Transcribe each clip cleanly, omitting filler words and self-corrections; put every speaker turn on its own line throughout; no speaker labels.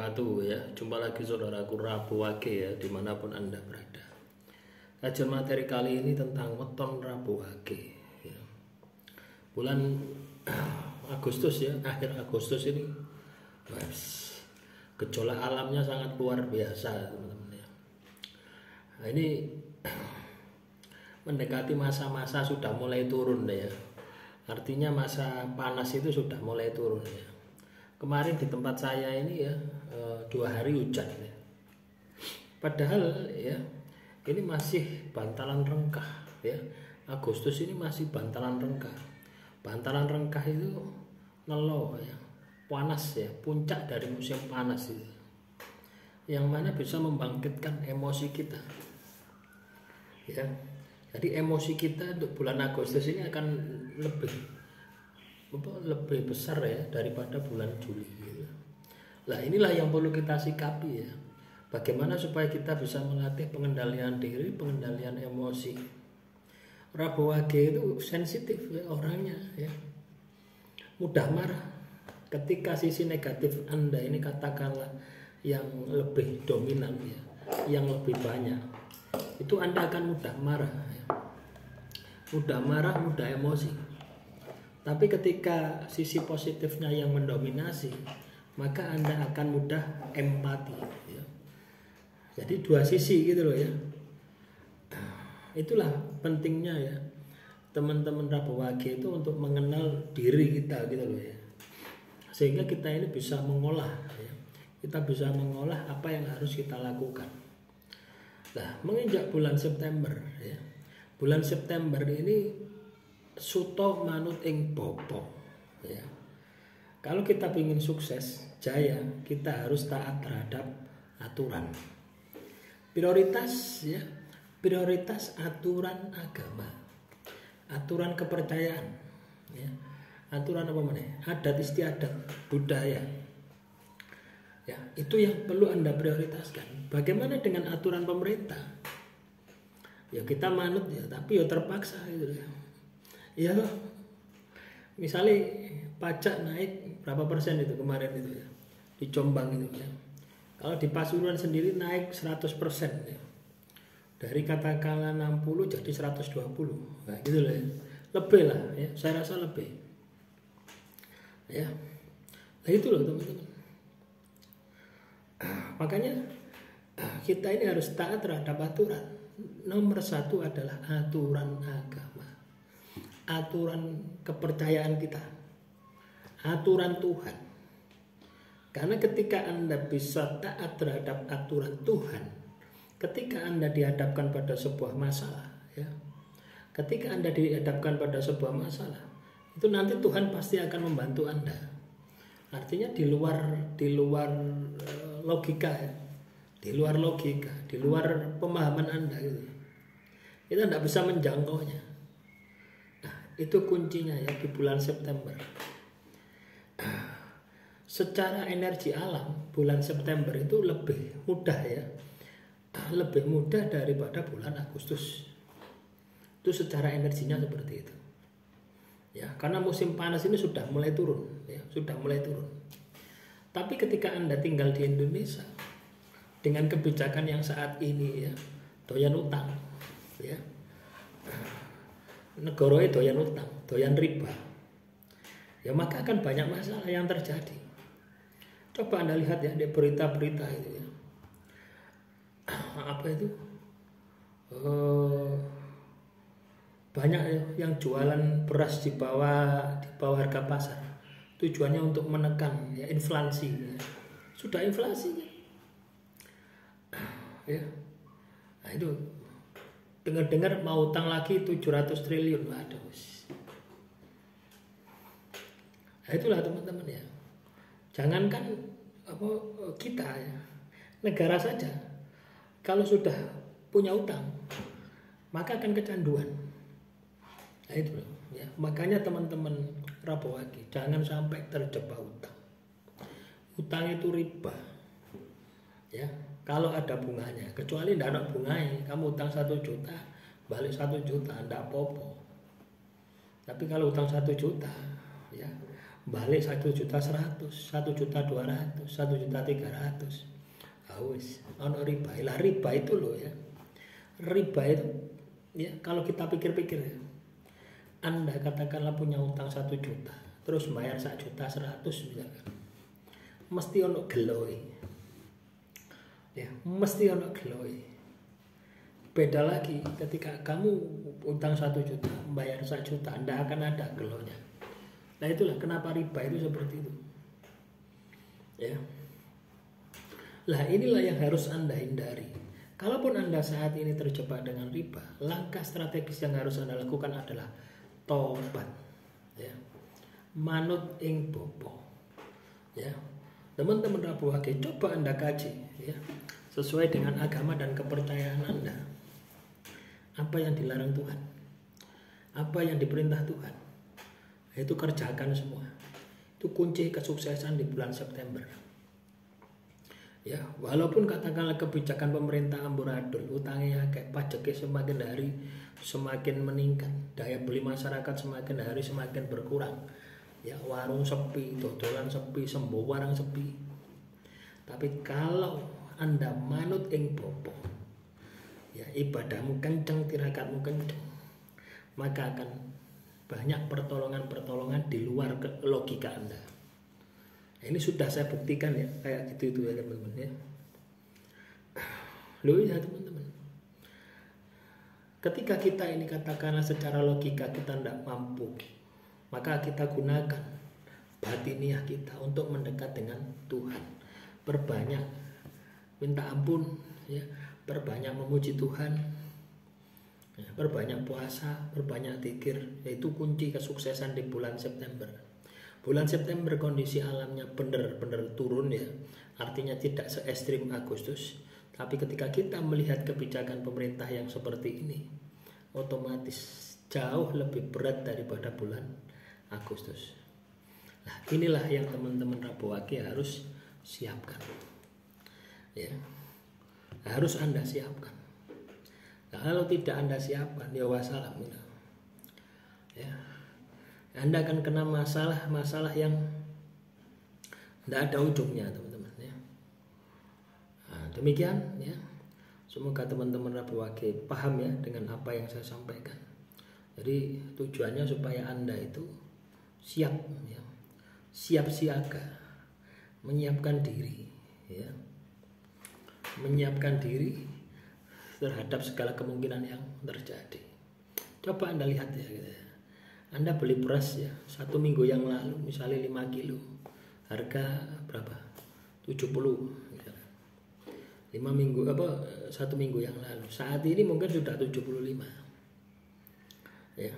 wabarakatuh ya. Jumpa lagi saudaraku Rabu Wage ya, dimanapun Anda berada. Kajian materi kali ini tentang weton Rabu Wage ya. Bulan Agustus ya, akhir Agustus ini gejolak alamnya sangat luar biasa teman-teman ya. Nah, ini mendekati masa-masa sudah mulai turun ya. Artinya masa panas itu sudah mulai turun ya. Kemarin di tempat saya ini ya 2 hari hujan ya. Padahal ya ini masih bantalan rengkah ya. Agustus ini masih bantalan rengkah. Bantalan rengkah itu nelo ya, panas ya, puncak dari musim panas itu. Yang mana bisa membangkitkan emosi kita. Ya. Jadi emosi kita untuk bulan Agustus ini akan lebih besar ya daripada bulan Juli gitu. Nah inilah yang perlu kita sikapi ya. Bagaimana supaya kita bisa melatih pengendalian diri, pengendalian emosi. Rabu Wage itu sensitif ya orangnya ya. Mudah marah. Ketika sisi negatif Anda ini katakanlah yang lebih dominan ya, yang lebih banyak, itu Anda akan mudah marah ya. Mudah marah, mudah emosi. Tapi ketika sisi positifnya yang mendominasi, maka Anda akan mudah empati ya. Jadi dua sisi gitu loh ya. Itulah pentingnya ya teman-teman Rabu Wage itu untuk mengenal diri kita gitu loh ya. Sehingga kita ini bisa mengolah ya. Kita bisa mengolah apa yang harus kita lakukan. Nah, menginjak bulan September ya. Bulan September ini suto manut ing bopo ya. Kalau kita ingin sukses jaya, kita harus taat terhadap aturan. Prioritas ya, prioritas aturan agama, aturan kepercayaan ya. Aturan apa namanya? Adat istiadat budaya ya, itu yang perlu Anda prioritaskan. Bagaimana dengan aturan pemerintah? Ya kita manut ya, tapi ya terpaksa gitu ya. Ya, misalnya pajak naik berapa persen itu kemarin itu ya di Jombang itu ya. Kalau di Pasuruan sendiri naik 100% ya. Dari katakanlah 60 jadi 120. Nah, gitu lah ya. Lebih lah ya, saya rasa lebih. Ya. Nah itu loh teman-teman. Makanya kita ini harus taat terhadap aturan. Nomor 1 adalah aturan agama. Aturan kepercayaan kita, aturan Tuhan. Karena ketika Anda bisa taat terhadap aturan Tuhan, ketika Anda dihadapkan pada sebuah masalah ya, ketika Anda dihadapkan pada sebuah masalah, itu nanti Tuhan pasti akan membantu Anda. Artinya di luar logika ya, di luar logika, di luar pemahaman Anda gitu. Kita tidak bisa menjangkaunya. Itu kuncinya ya di bulan September. Secara energi alam bulan September itu lebih mudah ya, lebih mudah daripada bulan Agustus. Itu secara energinya seperti itu ya, karena musim panas ini sudah mulai turun ya, sudah mulai turun. Tapi ketika Anda tinggal di Indonesia dengan kebijakan yang saat ini ya, doyan utang ya, negara itu doyan utang, doyan riba ya, maka akan banyak masalah yang terjadi. Coba Anda lihat ya di berita-berita itu ya, apa itu banyak ya, yang jualan beras di bawah harga pasar, tujuannya untuk menekan ya inflasi ya. Sudah inflasi ya. Nah itu dengar-dengar mau utang lagi 700 triliun. Waduh. Nah itulah teman-teman ya. Jangankan apa kita ya, negara saja kalau sudah punya utang maka akan kecanduan. Nah itu ya. Makanya teman-teman Rabu Wage jangan sampai terjebak utang. Utang itu riba. Ya. Kalau ada bunganya, kecuali tidak ada bunganya, kamu utang 1 juta, balik 1 juta, tidak apa-apa. Tapi kalau utang 1 juta, ya balik 1.100.000, 1.200.000, 1.300.000. Wis ono riba. Lah riba itu loh ya. Riba itu ya kalau kita pikir-pikir ya. Anda katakanlah punya utang 1 juta, terus bayar 1.100.000 misalkan. Mesti ono geloy. Ya, mesti ono geloy. Beda lagi ketika kamu utang 1 juta, bayar 1 juta, Anda akan ada gelonya. Nah itulah kenapa riba itu seperti itu. Ya. Lah inilah yang harus Anda hindari. Kalaupun Anda saat ini terjebak dengan riba, langkah strategis yang harus Anda lakukan adalah tobat. Ya. Manut ing bopo. Ya. Teman-teman Rabu Wage, coba Anda kaji ya. Sesuai dengan agama dan kepercayaan Anda. Apa yang dilarang Tuhan? Apa yang diperintah Tuhan? Itu kerjakan semua. Itu kunci kesuksesan di bulan September. Ya, walaupun katakanlah kebijakan pemerintah amburadul, utangnya kayak pajaknya semakin hari semakin meningkat, daya beli masyarakat semakin hari semakin berkurang. Ya, warung sepi, dodolan sepi, sembarang sepi. Tapi kalau Anda manut ing bopo, ya ibadahmu kenceng, tirakatmu kenceng, maka akan banyak pertolongan-pertolongan di luar logika Anda. Ini sudah saya buktikan ya, kayak gitu itu ya teman-teman ya. Loh ya teman-teman. Ketika kita ini katakanlah secara logika kita tidak mampu, maka kita gunakan batiniah kita untuk mendekat dengan Tuhan. Perbanyak minta ampun ya, perbanyak memuji Tuhan. Ya, perbanyak puasa, perbanyak zikir, yaitu kunci kesuksesan di bulan September. Bulan September kondisi alamnya benar-benar turun ya, artinya tidak se ekstrim Agustus. Tapi ketika kita melihat kebijakan pemerintah yang seperti ini, otomatis jauh lebih berat daripada bulan Agustus. Nah inilah yang teman-teman Rabu Wage harus siapkan. Ya, harus Anda siapkan. Nah, kalau tidak Anda siapkan, ya wassalam. Ya. Anda akan kena masalah yang tidak ada ujungnya teman-teman ya. Nah, demikian ya. Semoga teman-teman Rabu Wage paham ya dengan apa yang saya sampaikan. Jadi tujuannya supaya Anda itu siap ya. Siap siaga, menyiapkan diri ya. Menyiapkan diri terhadap segala kemungkinan yang terjadi. Coba Anda lihat ya gitu ya. Anda beli beras ya 1 minggu yang lalu misalnya 5 kilo harga berapa? 70 misalnya. 1 minggu yang lalu saat ini mungkin sudah 75 ya.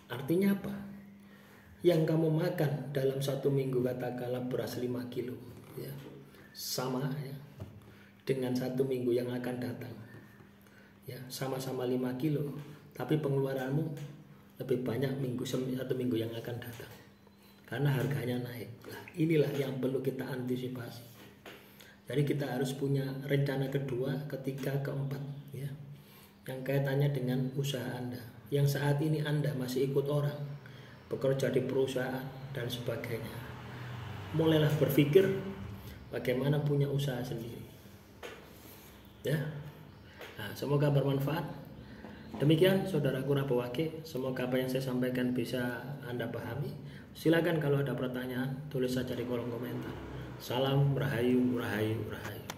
Artinya apa? Yang kamu makan dalam 1 minggu katakanlah beras 5 kilo ya, sama ya dengan 1 minggu yang akan datang ya, sama-sama 5 kilo tapi pengeluaranmu lebih banyak 1 minggu yang akan datang karena harganya naik. Nah, inilah yang perlu kita antisipasi. Jadi kita harus punya rencana kedua, ketiga, keempat ya, yang kaitannya dengan usaha Anda. Yang saat ini Anda masih ikut orang, bekerja di perusahaan dan sebagainya. Mulailah berpikir bagaimana punya usaha sendiri. Ya. Nah, semoga bermanfaat. Demikian saudaraku Rabu Wage, semoga apa yang saya sampaikan bisa Anda pahami. Silakan kalau ada pertanyaan tulis saja di kolom komentar. Salam Rahayu Rahayu.